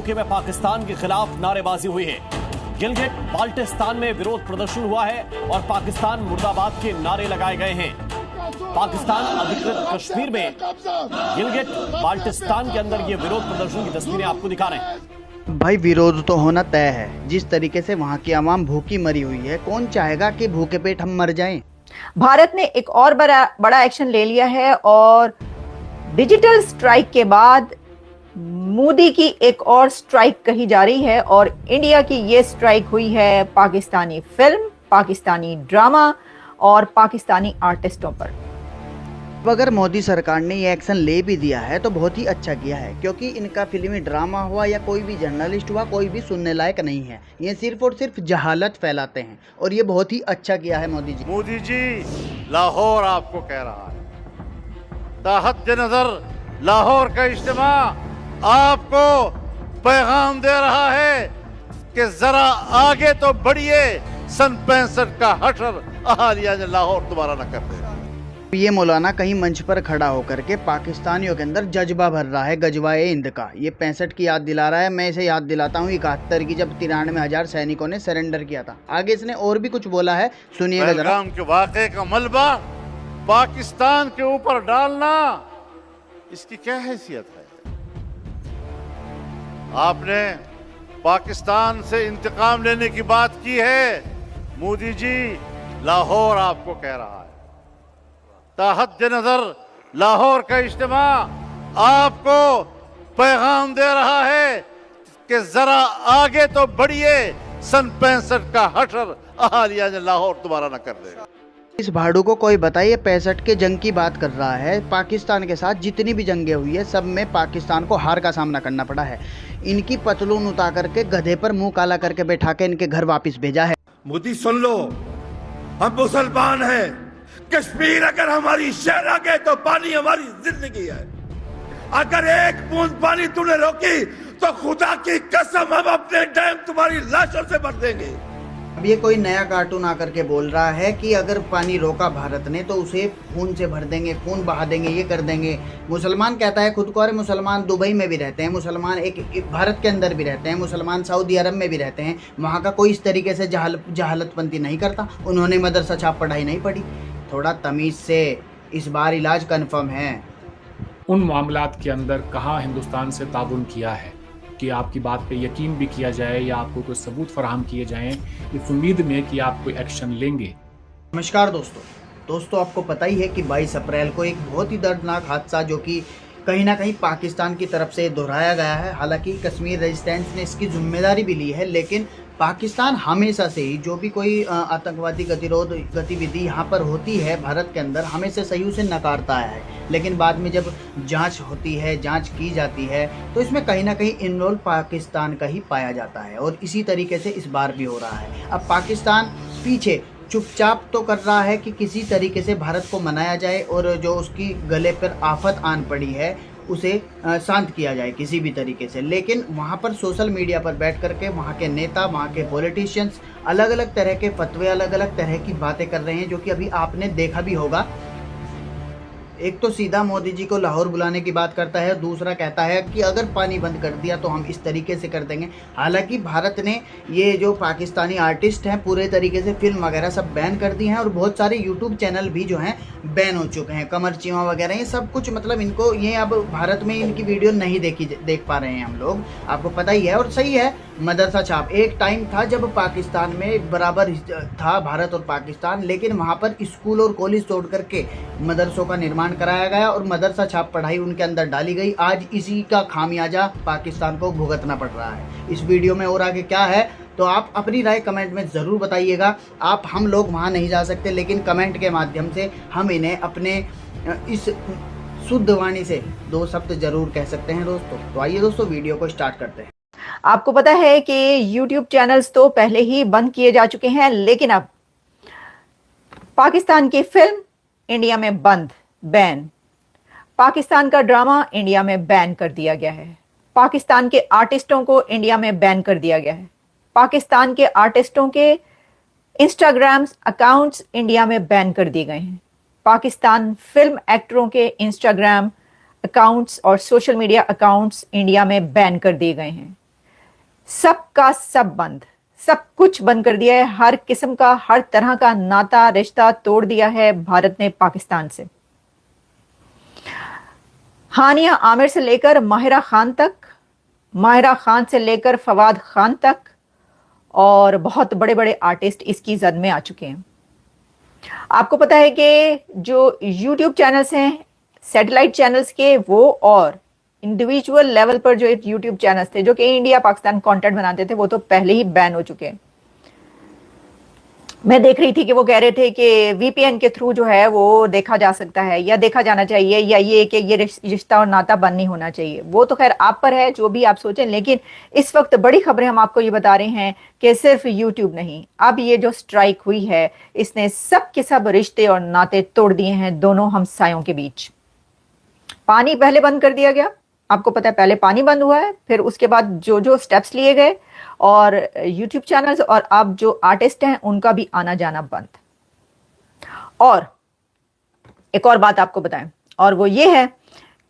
UK में पाकिस्तान के खिलाफ नारेबाजी हुई है। गिलगिट बाल्टिस्तान में विरोध प्रदर्शन हुआ है और पाकिस्तान मुर्दाबाद के नारे लगाए गए हैं। पाकिस्तान अधिकृत कश्मीर में गिलगिट बाल्टिस्तान के अंदर ये विरोध प्रदर्शन की तस्वीरें आपको दिखा रहे हैं। भाई विरोध तो होना तय है। जिस तरीके से वहाँ की आवाम भूखी मरी हुई है, कौन चाहेगा कि भूखे पेट हम मर जाएं। भारत ने एक और बड़ा एक्शन ले लिया है और डिजिटल स्ट्राइक के बाद मोदी की एक और स्ट्राइक कही जा रही है और इंडिया की ये स्ट्राइक हुई है पाकिस्तानी फिल्म, पाकिस्तानी ड्रामा और पाकिस्तानी आर्टिस्टों पर। अगर मोदी सरकार ने ये एक्शन ले भी दिया है तो बहुत ही अच्छा किया है, क्योंकि इनका फिल्मी ड्रामा हुआ या कोई भी जर्नलिस्ट हुआ, कोई भी सुनने लायक नहीं है। ये सिर्फ और सिर्फ जहालत फैलाते हैं और ये बहुत ही अच्छा किया है मोदी जी। मोदी जी, लाहौर आपको कह रहा है, ताहत नजर लाहौर का इज्तिमा आपको पैगाम दे रहा है कि जरा आगे तो बढ़िए, सन 65 का हशर अहालिया ने लाहौर दोबारा न कर दे। ये मौलाना कहीं मंच पर खड़ा होकर के पाकिस्तानियों के अंदर जज्बा भर रहा है, गजवाए हिंद का। ये 65 की याद दिला रहा है। मैं इसे याद दिलाता हूँ 71 की, जब 93,000 सैनिकों ने सरेंडर किया था। आगे इसने और भी कुछ बोला है, सुनिएगा जरा। पहलगाम के वाक़े का मलबा पाकिस्तान के ऊपर डालना, इसकी क्या हैसियत है? आपने पाकिस्तान से इंतकाम लेने की बात की है। मोदी जी, लाहौर आपको कह रहा है, ताहत नजर लाहौर का इज्तिमा आपको पैगाम दे रहा है कि जरा आगे तो बढ़िए, सन 65 का हशर अहालिया ने लाहौर दोबारा न कर दे। इस भाड़ू को कोई बताइए 65 के जंग की बात कर रहा है। पाकिस्तान के साथ जितनी भी जंगें हुई है, सब में पाकिस्तान को हार का सामना करना पड़ा है। इनकी पतलून उतार करके गधे पर मुंह काला करके बैठा के इनके घर वापस भेजा है। मोदी सुन लो, हम मुसलमान हैं। कश्मीर अगर हमारी शहर है तो पानी हमारी जिंदगी है। अगर एक बूंद पानी तूने रोकी तो खुदा की कसम हम अपने डैम तुम्हारी लाशों से भर देंगे। अब ये कोई नया कार्टून आकर के बोल रहा है कि अगर पानी रोका भारत ने तो उसे खून से भर देंगे, खून बहा देंगे, ये कर देंगे। मुसलमान कहता है खुद को, अरे मुसलमान दुबई में भी रहते हैं, मुसलमान एक भारत के अंदर भी रहते हैं, मुसलमान सऊदी अरब में भी रहते हैं। वहाँ का कोई इस तरीके से जहालतपंती नहीं करता। उन्होंने मदरसा छाप पढ़ाई नहीं पढ़ी। थोड़ा तमीज़ से, इस बार इलाज कन्फर्म है। उन मामलात के अंदर कहाँ हिंदुस्तान से ताउन किया है कि आपकी बात पे यकीन भी किया जाए या आपको कोई सबूत फराहम किए जाएं, इस उम्मीद में कि आप कोई एक्शन लेंगे। नमस्कार दोस्तों, आपको पता ही है कि 22 अप्रैल को एक बहुत ही दर्दनाक हादसा, जो कि कहीं ना कहीं पाकिस्तान की तरफ से दोहराया गया है। हालांकि कश्मीर रेजिस्टेंस ने इसकी जिम्मेदारी भी ली है, लेकिन पाकिस्तान हमेशा से ही जो भी कोई आतंकवादी गतिविधि यहाँ पर होती है भारत के अंदर, हमेशा सही उसे नकारता है। लेकिन बाद में जब जांच होती है, जांच की जाती है, तो इसमें कहीं ना कहीं इन्वॉल्व पाकिस्तान का ही पाया जाता है और इसी तरीके से इस बार भी हो रहा है। अब पाकिस्तान पीछे चुपचाप तो कर रहा है कि किसी तरीके से भारत को मनाया जाए और जो उसकी गले पर आफत आन पड़ी है उसे शांत किया जाए किसी भी तरीके से। लेकिन वहाँ पर सोशल मीडिया पर बैठ करके वहाँ के नेता, वहाँ के पॉलिटिशियंस अलग अलग तरह के फतवे, अलग अलग तरह की बातें कर रहे हैं, जो कि अभी आपने देखा भी होगा। एक तो सीधा मोदी जी को लाहौर बुलाने की बात करता है, दूसरा कहता है कि अगर पानी बंद कर दिया तो हम इस तरीके से कर देंगे। हालांकि भारत ने ये जो पाकिस्तानी आर्टिस्ट हैं पूरे तरीके से फिल्म वगैरह सब बैन कर दी हैं और बहुत सारे यूट्यूब चैनल भी जो हैं बैन हो चुके हैं। कमर चीमा वगैरह ये सब कुछ, मतलब इनको ये अब भारत में इनकी वीडियो नहीं देख पा रहे हैं हम लोग, आपको पता ही है। और सही है, मदरसा छाप एक टाइम था जब पाकिस्तान में बराबर था भारत और पाकिस्तान, लेकिन वहाँ पर स्कूल और कॉलेज तोड़ करके मदरसों का निर्माण कराया गया और मदरसा छाप पढ़ाई उनके अंदर डाली गई। आज इसी का खामियाजा पाकिस्तान को भुगतना पड़ रहा है। इस वीडियो में और आगे क्या है तो आप अपनी राय कमेंट में ज़रूर बताइएगा। हम लोग वहाँ नहीं जा सकते, लेकिन कमेंट के माध्यम से हम इन्हें अपने इस शुद्ध वाणी से 2 शब्द जरूर कह सकते हैं दोस्तों। तो आइए दोस्तों वीडियो को स्टार्ट करते हैं। आपको पता है कि YouTube चैनल्स तो पहले ही बंद किए जा चुके हैं, लेकिन अब पाकिस्तान की फिल्म इंडिया में बैन, पाकिस्तान का ड्रामा इंडिया में बैन कर दिया गया है, पाकिस्तान के आर्टिस्टों को इंडिया में बैन कर दिया गया है, पाकिस्तान के आर्टिस्टों के इंस्टाग्राम अकाउंट्स इंडिया में बैन कर दिए गए हैं, पाकिस्तान फिल्म एक्टरों के इंस्टाग्राम अकाउंट्स और सोशल मीडिया अकाउंट्स इंडिया में बैन कर दिए गए हैं। सबका सब बंद, सब कुछ बंद कर दिया है। हर किस्म का, हर तरह का नाता रिश्ता तोड़ दिया है भारत ने पाकिस्तान से। हानिया आमिर से लेकर माहिरा खान तक, माहिरा खान से लेकर फवाद खान तक, और बहुत बड़े बड़े आर्टिस्ट इसकी जद में आ चुके हैं। आपको पता है कि जो यूट्यूब चैनल्स हैं सैटेलाइट चैनल्स के, वो और इंडिविजुअल लेवल पर जो एक यूट्यूब चैनल्स थे जो कि इंडिया पाकिस्तान कंटेंट बनाते थे, वो तो पहले ही बैन हो चुके हैं। मैं देख रही थी कि वो कह रहे थे कि वीपीएन के थ्रू जो है वो देखा जा सकता है या देखा जाना चाहिए, या ये कि ये रिश्ता और नाता बंद नहीं होना चाहिए। वो तो खैर आप पर है, जो भी आप सोचें। लेकिन इस वक्त बड़ी खबरें हम आपको ये बता रहे हैं कि सिर्फ यूट्यूब नहीं, अब ये जो स्ट्राइक हुई है इसने सब के सब रिश्ते और नाते तोड़ दिए हैं दोनों हमसायों के बीच। पानी पहले बंद कर दिया गया, आपको पता है, पहले पानी बंद हुआ है, फिर उसके बाद जो जो स्टेप्स लिए गए, और यूट्यूब चैनल्स और अब जो आर्टिस्ट हैं उनका भी आना जाना बंद। और एक और बात आपको बताएं, और वो ये है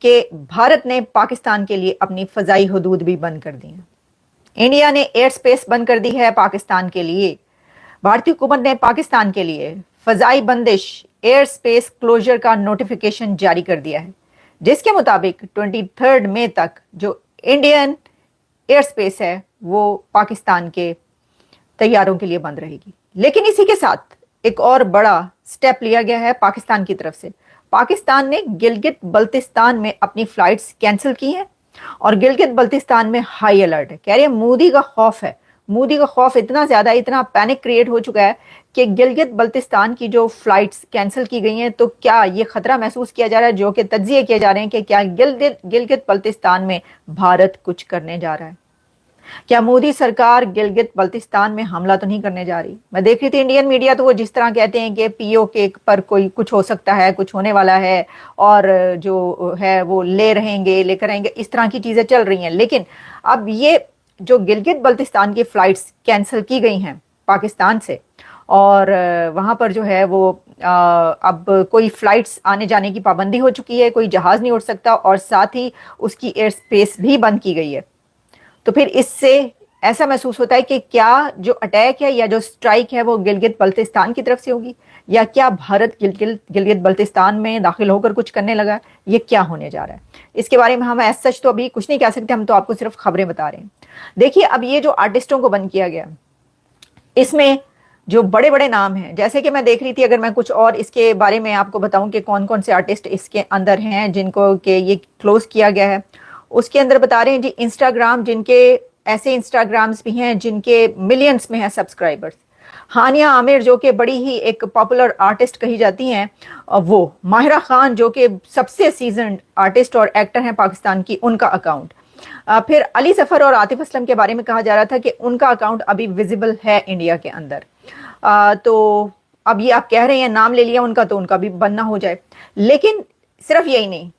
कि भारत ने पाकिस्तान के लिए अपनी फजाई हुदूद भी बंद कर दी है। इंडिया ने एयर स्पेस बंद कर दी है पाकिस्तान के लिए। भारतीय हुकूमत ने पाकिस्तान के लिए फजाई बंदिश, एयर स्पेस क्लोजर का नोटिफिकेशन जारी कर दिया है, जिसके मुताबिक 23 मई तक जो इंडियन एयर स्पेस है वो पाकिस्तान के तैयारों के लिए बंद रहेगी। लेकिन इसी के साथ एक और बड़ा स्टेप लिया गया है पाकिस्तान की तरफ से। पाकिस्तान ने गिलगित बल्तिस्तान में अपनी फ्लाइट्स कैंसिल की हैं, और गिलगित बल्तिस्तान में हाई अलर्ट है। कह रहे हैं मोदी का खौफ है, मोदी का खौफ इतना ज्यादा, इतना पैनिक क्रिएट हो चुका है कि गिलगित बल्तिस्तान की जो फ्लाइट्स कैंसिल की गई हैं, तो क्या ये खतरा महसूस किया जा रहा है, जो कि तज्जिए किए जा रहे हैं कि क्या गिलगित बल्तिस्तान में भारत कुछ करने जा रहा है। क्या मोदी सरकार गिलगित बल्तिस्तान में हमला तो नहीं करने जा रही। मैं देख रही थी इंडियन मीडिया, तो वो जिस तरह कहते हैं कि पीओके पर कोई कुछ हो सकता है, कुछ होने वाला है, और जो है वो लेकर आएंगे, इस तरह की चीजें चल रही हैं। लेकिन अब ये जो गिलगित बल्तिस्तान की फ्लाइट्स कैंसिल की गई हैं पाकिस्तान से, और वहाँ पर जो है वो अब कोई फ्लाइट्स आने जाने की पाबंदी हो चुकी है, कोई जहाज़ नहीं उड़ सकता, और साथ ही उसकी एयर स्पेस भी बंद की गई है। तो फिर इससे ऐसा महसूस होता है कि क्या जो अटैक है या जो स्ट्राइक है वो गिलगित बल्तिस्तान की तरफ से होगी, या क्या भारत गिलगित बल्तिस्तान में दाखिल होकर कुछ करने लगा है, ये क्या होने जा रहा है। इसके बारे में हम एज सच तो अभी कुछ नहीं कह सकते, हम तो आपको सिर्फ खबरें बता रहे हैं। देखिए, अब ये जो आर्टिस्टों को बंद किया गया, इसमें जो बड़े बड़े नाम हैं, जैसे कि मैं देख रही थी, अगर मैं कुछ और इसके बारे में आपको बताऊं कि कौन कौन से आर्टिस्ट इसके अंदर हैं जिनको कि ये क्लोज किया गया है, उसके अंदर बता रहे हैं जी इंस्टाग्राम, जिनके ऐसे इंस्टाग्राम्स भी हैं जिनके मिलियंस में है सब्सक्राइबर्स। हानिया आमिर जो कि बड़ी ही एक पॉपुलर आर्टिस्ट कही जाती हैं, वो माहिरा खान जो कि सबसे सीजन्ड आर्टिस्ट और एक्टर हैं पाकिस्तान की, उनका अकाउंट। फिर अली सफर और आतिफ असलम के बारे में कहा जा रहा था कि उनका अकाउंट अभी विजिबल है इंडिया के अंदर। तो अब ये आप कह रहे हैं, नाम ले लिया उनका, तो उनका भी बनना हो जाए। लेकिन सिर्फ यही नहीं,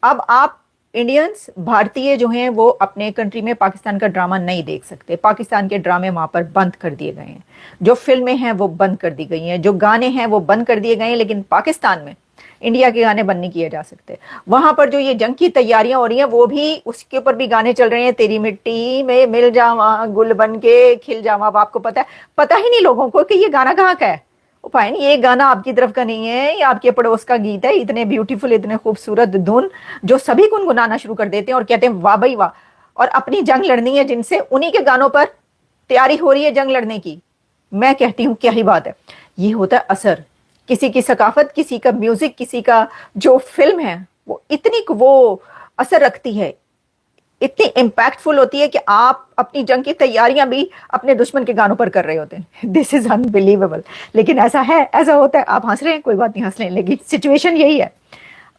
अब आप इंडियंस, भारतीय जो हैं, वो अपने कंट्री में पाकिस्तान का ड्रामा नहीं देख सकते। पाकिस्तान के ड्रामे वहां पर बंद कर दिए गए हैं, जो फिल्में हैं वो बंद कर दी गई हैं, जो गाने हैं वो बंद कर दिए गए हैं। लेकिन पाकिस्तान में इंडिया के गाने बंद नहीं किए जा सकते। वहां पर जो ये जंग की तैयारियां हो रही हैं, वो भी, उसके ऊपर भी गाने चल रहे हैं। तेरी मिट्टी में मिल जावा, गुल बन के खिल जावा। अब आपको पता है, पता ही नहीं लोगों को कि ये गाना कहाँ का है। फाइन, ये गाना आपकी तरफ का नहीं है, ये आपके पड़ोस का गीत है। इतने ब्यूटीफुल, इतने खूबसूरत धुन जो सभी गुनगुनाना शुरू कर देते हैं और कहते हैं वाह भाई वाह, और अपनी जंग लड़नी है जिनसे, उन्हीं के गानों पर तैयारी हो रही है जंग लड़ने की। मैं कहती हूँ क्या ही बात है। ये होता है असर, किसी की सकाफत, किसी का म्यूजिक, किसी का जो फिल्म है वो इतनी वो असर रखती है, इतनी इम्पैक्टफुल होती है कि आप अपनी जंग की तैयारियां भी अपने दुश्मन के गानों पर कर रहे होते हैं। This is unbelievable. लेकिन ऐसा है, ऐसा होता है। आप हंस रहे हैं, कोई बात नहीं, हंस लें, लेकिन सिचुएशन यही है।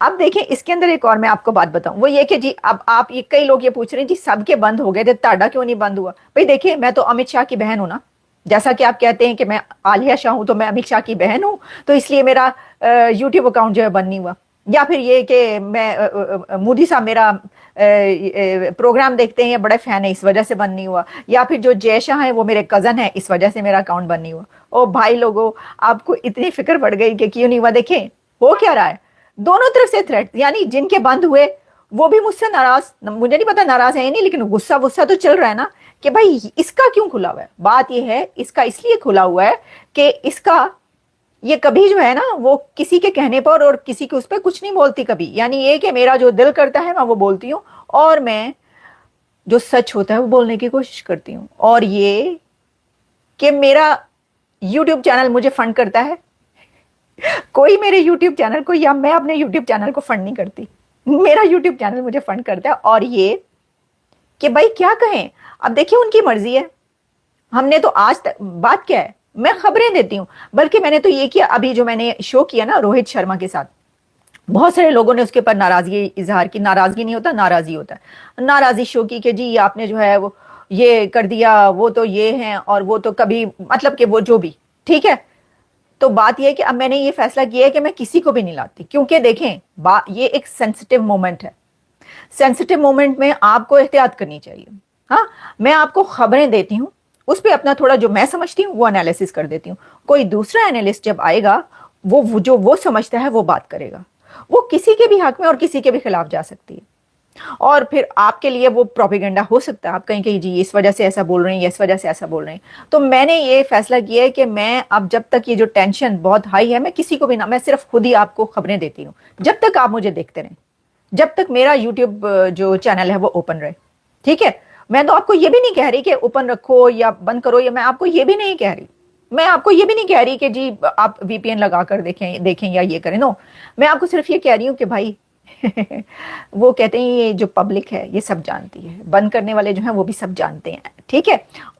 अब देखें, इसके अंदर एक और मैं आपको बात बताऊं, वो ये कि जी अब आप ये, कई लोग ये पूछ रहे हैं जी सबके बंद हो गए थे, ताड़ा क्यों नहीं बंद हुआ। भाई देखिए, मैं तो अमित शाह की बहन हूं ना, जैसा कि आप कहते हैं कि मैं आलिया शाह हूं, तो मैं अमित शाह की बहन हूं, तो इसलिए मेरा यूट्यूब अकाउंट जो है बंद नहीं हुआ। या फिर ये कि मैं मोदी साहब मेरा प्रोग्राम देखते हैं, बड़े फैन है, इस वजह से बंद नहीं हुआ। या फिर जो जय शाह है वो मेरे कजन है, इस वजह से मेरा अकाउंट बंद नहीं हुआ। ओ भाई लोगों, आपको इतनी फिक्र बढ़ गई कि क्यों नहीं हुआ। देखें हो क्या रहा है, दोनों तरफ से थ्रेट, यानी जिनके बंद हुए वो भी मुझसे नाराज, मुझे नहीं पता नाराज है नहीं, लेकिन गुस्सा तो चल रहा है ना कि भाई इसका क्यों खुला हुआ है। बात यह है इसका इसलिए खुला हुआ है कि इसका ये कभी जो है ना वो किसी के कहने पर और किसी के उस पर कुछ नहीं बोलती कभी, यानी ये कि मेरा जो दिल करता है मैं वो बोलती हूँ और मैं जो सच होता है वो बोलने की कोशिश करती हूँ। और ये कि मेरा YouTube चैनल मुझे फंड करता है, कोई मेरे YouTube चैनल को या मैं अपने YouTube चैनल को फंड नहीं करती, मेरा YouTube चैनल मुझे फंड करता है। और ये कि भाई क्या कहें, अब देखिए उनकी मर्जी है। हमने तो आज तक बात क्या है, मैं खबरें देती हूं, बल्कि मैंने तो ये किया, अभी जो मैंने शो किया ना रोहित शर्मा के साथ, बहुत सारे लोगों ने उसके ऊपर नाराजगी इजहार की। नाराजगी नहीं होता, नाराजगी होता है। नाराजगी शो की कि जी आपने जो है वो ये कर दिया, वो तो ये है और वो तो कभी मतलब कि वो जो भी ठीक है। तो बात ये है कि अब मैंने ये फैसला किया है कि मैं किसी को भी नहीं लाती, क्योंकि देखें ये एक सेंसिटिव मोमेंट है। सेंसिटिव मोमेंट में आपको एहतियात करनी चाहिए। हाँ, मैं आपको खबरें देती हूँ, उस पर अपना थोड़ा जो मैं समझती हूँ वो एनालिसिस कर देती हूँ। कोई दूसरा एनालिस्ट जब आएगा वो जो वो समझता है वो बात करेगा। वो किसी के भी हक में और किसी के भी खिलाफ जा सकती है और फिर आपके लिए वो प्रोपेगेंडा हो सकता है। आप कहीं कि जी इस वजह से ऐसा बोल रहे हैं, इस वजह से ऐसा बोल रहे हैं। तो मैंने ये फैसला किया है कि मैं अब जब तक ये जो टेंशन बहुत हाई है, मैं किसी को भी ना, मैं सिर्फ खुद ही आपको खबरें देती हूँ जब तक आप मुझे देखते रहें, जब तक मेरा यूट्यूब जो चैनल है वो ओपन रहे। ठीक है, मैं तो आपको ये भी नहीं कह रही कि ओपन रखो या बंद करो, या मैं आपको ये भी नहीं कह रही, मैं आपको ये भी नहीं कह रही कि जी आप VPN लगा कर देखें या ये करें। नो, मैं आपको सिर्फ ये कह रही हूँ कि भाई वो कहते हैं ये जो पब्लिक है ये सब जानती है, बंद करने वाले जो हैं वो भी सब जानते हैं। ठीक है। और